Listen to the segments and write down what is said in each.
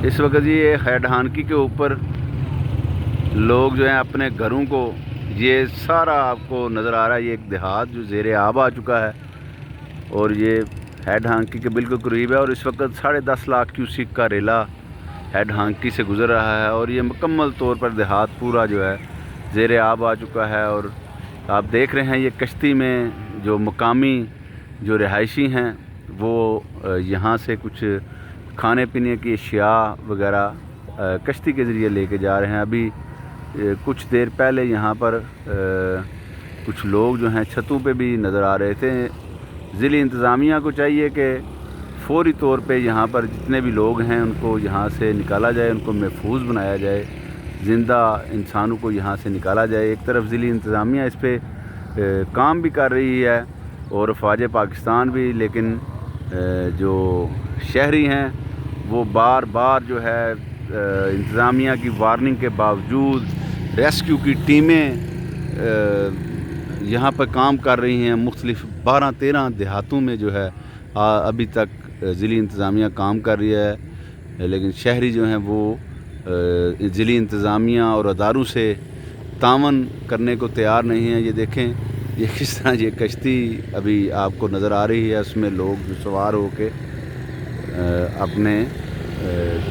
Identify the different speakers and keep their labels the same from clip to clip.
Speaker 1: इस वक्त ये हेड हानकी के ऊपर लोग जो हैं अपने घरों को, ये सारा आपको नज़र आ रहा है, ये एक देहात जो ज़ेरे आब आ चुका है और ये हेड हानकी के बिल्कुल करीब है। और इस वक्त 10.5 लाख क्यूसिक का रेला हेड हानकी से गुज़र रहा है और ये मुकम्मल तौर पर देहात पूरा जो है ज़ेरे आब आ चुका है। और आप देख रहे हैं ये कश्ती में जो मुकामी जो रिहायशी हैं वो यहाँ से कुछ खाने पीने की अशिया वगैरह कश्ती के ज़रिए लेके जा रहे हैं। अभी कुछ देर पहले यहाँ पर कुछ लोग जो हैं छतों पे भी नज़र आ रहे थे। ज़िली इंतज़ामिया को चाहिए कि फ़ौरी तौर पे यहाँ पर जितने भी लोग हैं उनको यहाँ से निकाला जाए, उनको महफूज बनाया जाए, ज़िंदा इंसानों को यहाँ से निकाला जाए। एक तरफ ज़िली इंतज़ामिया इस पे काम भी कर रही है और फ़ौज पाकिस्तान भी, लेकिन जो शहरी हैं वो बार बार जो है इंतज़ामिया की वार्निंग के बावजूद रेस्क्यू की टीमें यहाँ पर काम कर रही हैं। मुख्तलिफ़ 12-13 देहातों में जो है अभी तक ज़िली इंतज़ामिया काम कर रही है, लेकिन शहरी जो हैं वो ज़िली इंतज़ामिया और अदारों से तावन करने को तैयार नहीं हैं। ये देखें ये किस तरह ये कश्ती अभी आपको नज़र आ रही है, उसमें लोग जो सवार होके अपने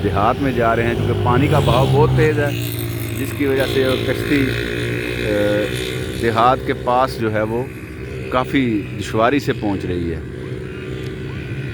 Speaker 1: देहात में जा रहे हैं, क्योंकि पानी का बहाव बहुत तेज़ है जिसकी वजह से कश्ती देहात के पास जो है वो काफ़ी दुश्वारी से पहुंच रही है।